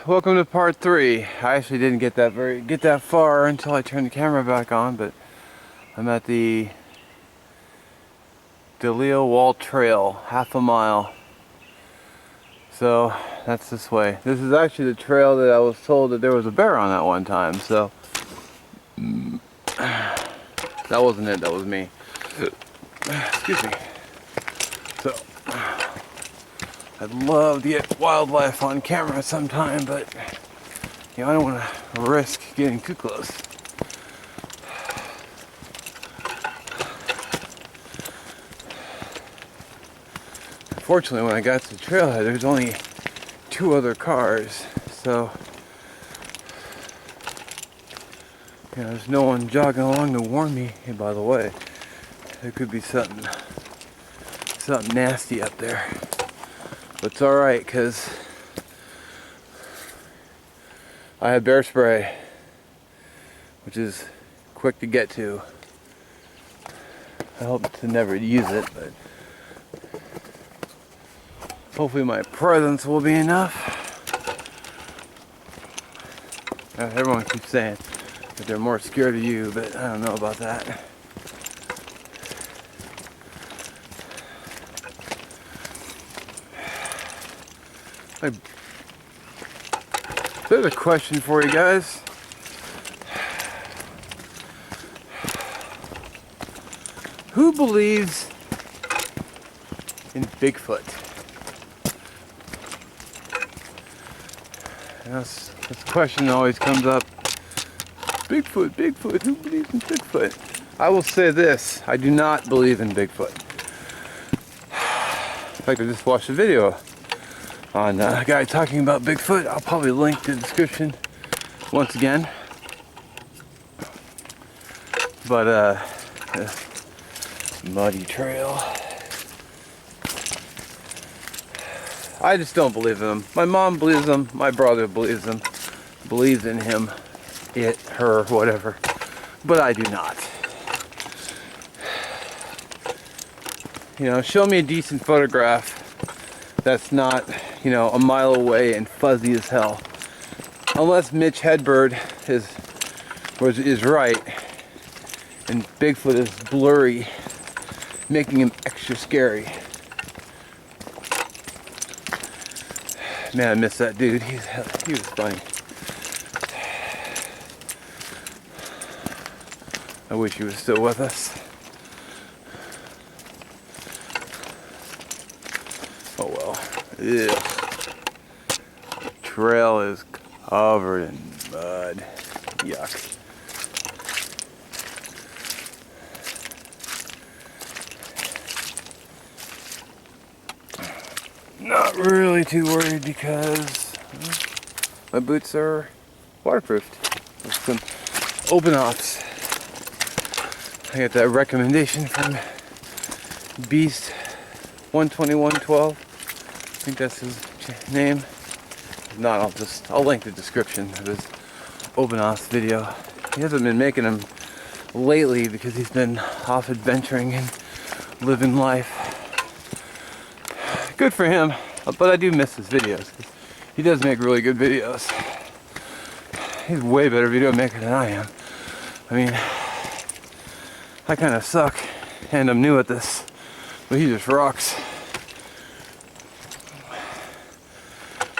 welcome to part 3. I actually didn't get that far until I turned the camera back on, but I'm at the Delisle Wall Trail, half a mile. So that's this way. This is actually the trail that I was told that there was a bear on at one time, so that wasn't it, that was me. Excuse me. So I'd love to get wildlife on camera sometime, but you know, I don't want to risk getting too close. Fortunately, when I got to the trailhead, there's only 2 other cars, so you know, there's no one jogging along to warn me. Hey, by the way, there could be something nasty up there. But it's alright, because I have bear spray, which is quick to get to. I hope to never use it, but hopefully my presence will be enough. Everyone keeps saying that they're more scared of you, but I don't know about that. There's a question for you guys. Who believes in Bigfoot? That's the question that always comes up. Bigfoot, who believes in Bigfoot? I will say this, I do not believe in Bigfoot. In fact, I just watched a video on a guy talking about Bigfoot. I'll probably link the description once again. But muddy trail. I just don't believe in him. My mom believes him, my brother believes in him, it, her, whatever. But I do not. You know, show me a decent photograph that's not, you know, a mile away and fuzzy as hell. Unless Mitch Hedberg is right and Bigfoot is blurry, making him extra scary. Man, I miss that dude. He was funny. I wish he was still with us. Oh well. Ew. The trail is covered in mud. Yuck. Not really too worried because my boots are waterproofed with some open offs. I got that recommendation from Beast 12112. I think that's his name. If not, I'll link the description of his open offs video. He hasn't been making them lately because he's been off adventuring and living life. Good for him, but I do miss his videos. He does make really good videos. He's a way better video maker than I am. I mean, I kind of suck, and I'm new at this, but he just rocks.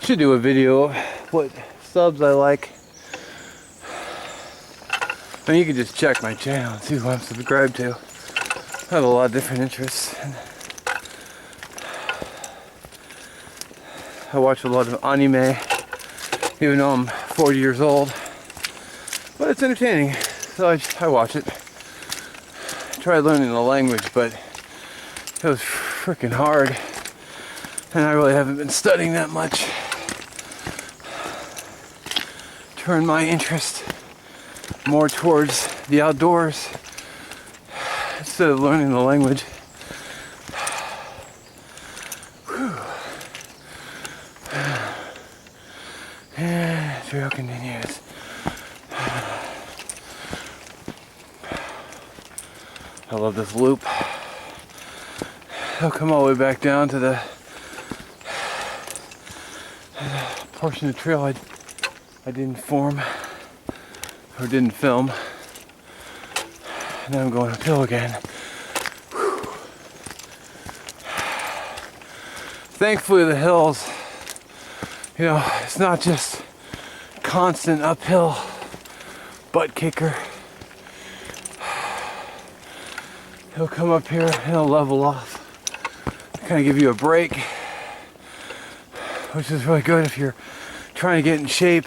Should do a video of what subs I like. I mean, you can just check my channel and see who I'm subscribed to. I have a lot of different interests. I watch a lot of anime, even though I'm 40 years old. But it's entertaining, so I watch it. I tried learning the language, but it was freaking hard. And I really haven't been studying that much. Turn my interest more towards the outdoors instead of learning the language. Yeah, trail continues. I love this loop. He'll come all the way back down to the portion of the trail I didn't form or didn't film. And then I'm going uphill again. Whew. Thankfully the hills, you know, it's not just constant uphill butt kicker. He'll come up here and he'll level off. Kind of give you a break, which is really good if you're trying to get in shape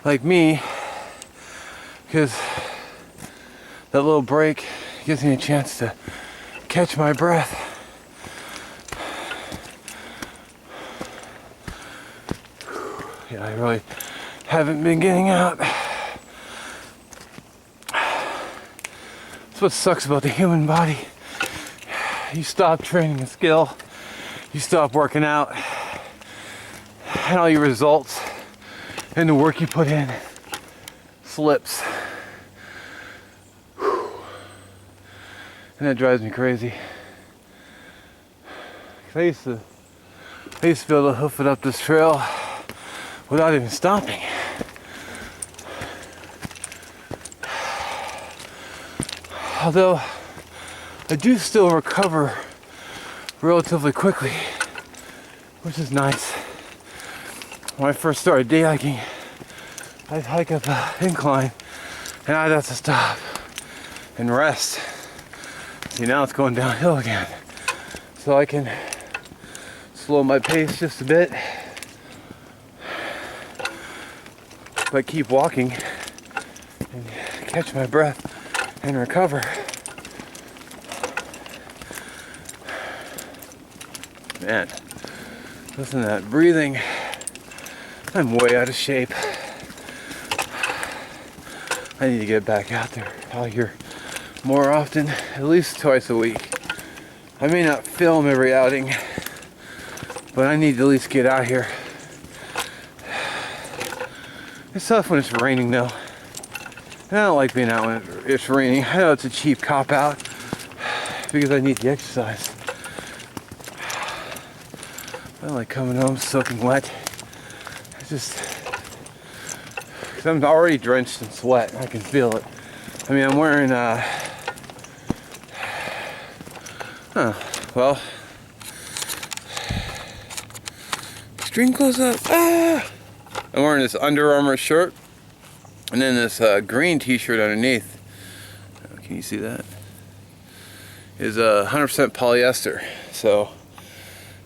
like me, because that little break gives me a chance to catch my breath. Yeah, I really haven't been getting out. That's what sucks about the human body. You stop training a skill, you stop working out, and all your results and the work you put in slips. Whew. And that drives me crazy. I used to be able to hoof it up this trail without even stopping. Although I do still recover relatively quickly, which is nice. When I first started day hiking, I'd hike up an incline and I'd have to stop and rest. See, now it's going downhill again. So I can slow my pace just a bit, but keep walking and catch my breath and recover. Man, listen to that breathing. I'm way out of shape. I need to get back out there out here more often, at least twice a week. I may not film every outing, but I need to at least get out here. It's tough when it's raining though. And I don't like being out when it's raining. I know it's a cheap cop out because I need the exercise. I don't like coming home soaking wet. It's just, because I'm already drenched in sweat. I can feel it. I mean, I'm wearing, well, extreme close up. I'm wearing this Under Armour shirt and then this green t-shirt underneath. Can you see that? Is 100% polyester. So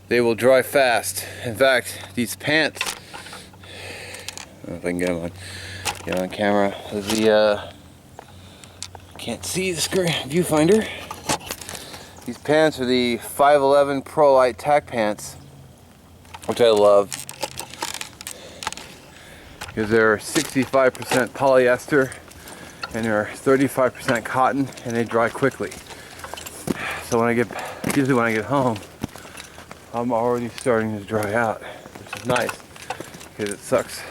they will dry fast. In fact, these pants, I don't know if I can get them on camera. The can't see the screen viewfinder. These pants are the 511 Pro Light Tack pants, which I love because they're 65% polyester and they're 35% cotton, and they dry quickly. So usually when I get home, I'm already starting to dry out, which is nice because it sucks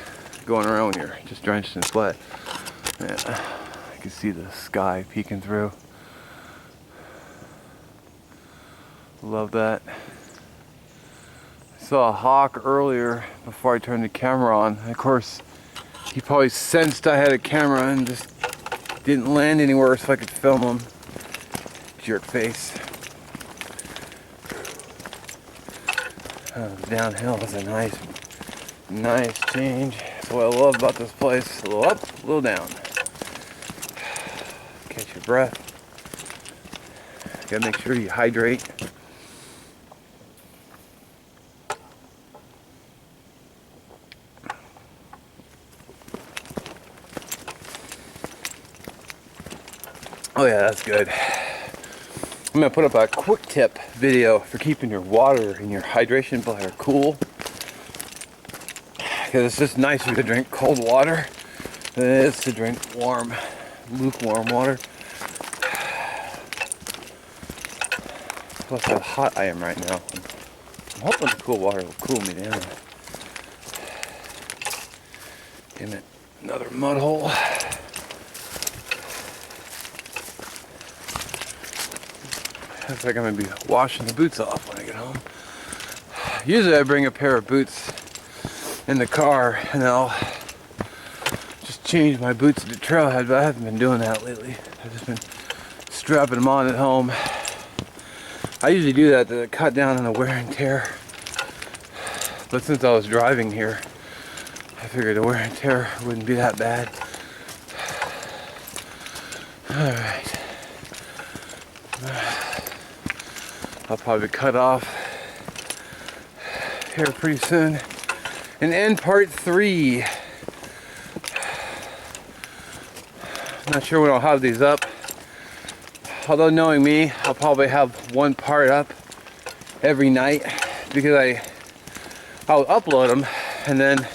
going around when you're just drenched in sweat. Yeah, I can see the sky peeking through. Love that. I saw a hawk earlier before I turned the camera on. Of course, he probably sensed I had a camera and just didn't land anywhere so I could film him. Jerk face. Downhill is a nice change. That's what I love about this place. A little up, a little down. Catch your breath. Gotta make sure you hydrate. Oh yeah, that's good. I'm gonna put up a quick tip video for keeping your water and your hydration bladder cool. Because it's just nicer to drink cold water than it is to drink warm, lukewarm water. Plus how hot I am right now. I'm hoping the cool water will cool me down. Damn it, another mud hole. Looks like I'm going to be washing the boots off when I get home. Usually I bring a pair of boots in the car, and I'll just change my boots to trailhead, but I haven't been doing that lately. I've just been strapping them on at home. I usually do that to cut down on the wear and tear, but since I was driving here, I figured the wear and tear wouldn't be that bad. Alright. I'll probably cut off here pretty soon and end part 3. Not sure when I'll have these up. Although knowing me, I'll probably have one part up every night because I'll upload them and then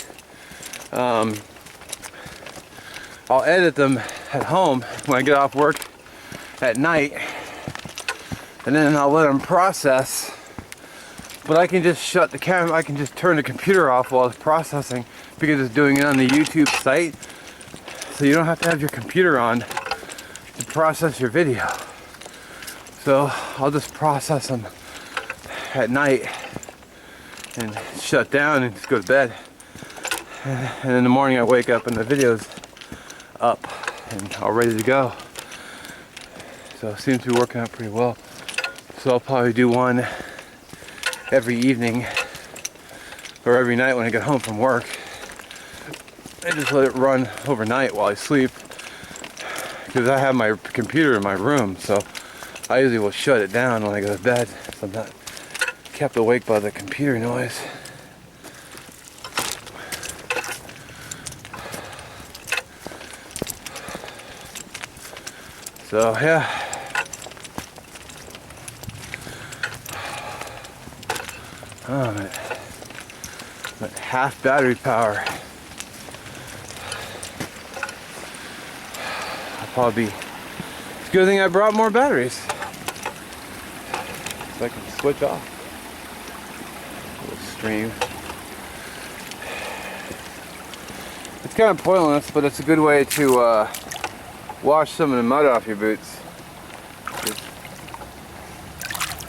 I'll edit them at home when I get off work at night, and then I'll let them process. But I can just shut the camera, I can just turn the computer off while it's processing because it's doing it on the YouTube site. So you don't have to have your computer on to process your video. So I'll just process them at night and shut down and just go to bed. And in the morning I wake up and the video's up and all ready to go. So it seems to be working out pretty well. So I'll probably do one every evening or every night when I get home from work. I just let it run overnight while I sleep because I have my computer in my room, so I usually will shut it down when I go to bed so I'm not kept awake by the computer noise. So yeah. Oh, I'm at half battery power. I'll probably be. It's a good thing I brought more batteries, so I can switch off. A little stream. It's kind of pointless, but it's a good way to wash some of the mud off your boots.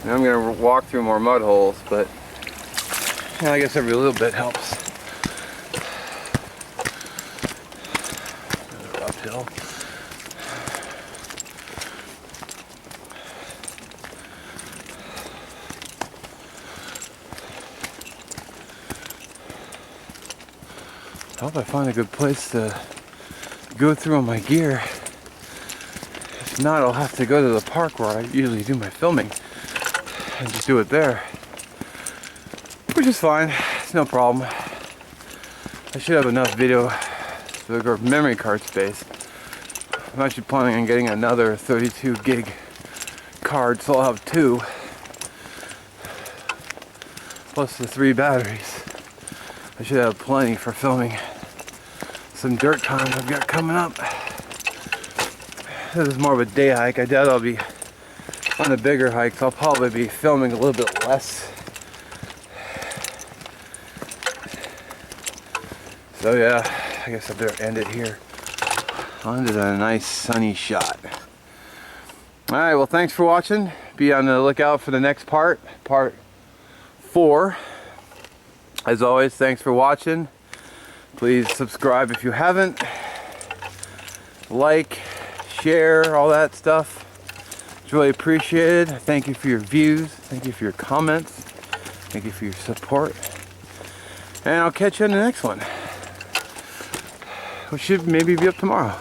And I'm gonna walk through more mud holes, but yeah, I guess every little bit helps. Uphill. I hope I find a good place to go through on my gear. If not, I'll have to go to the park where I usually do my filming and just do it there. Which is fine, it's no problem. I should have enough video or memory card space. I'm actually planning on getting another 32 gig card, so I'll have 2. Plus the 3 batteries. I should have plenty for filming some dirt times I've got coming up. This is more of a day hike. I doubt I'll be on the bigger hikes. I'll probably be filming a little bit less. So yeah, I guess I better end it here. Onto a nice sunny shot. Alright, well thanks for watching. Be on the lookout for the next part, part 4. As always, thanks for watching. Please subscribe if you haven't. Like, share, all that stuff. It's really appreciated. Thank you for your views. Thank you for your comments. Thank you for your support. And I'll catch you in the next one, which should maybe be up tomorrow.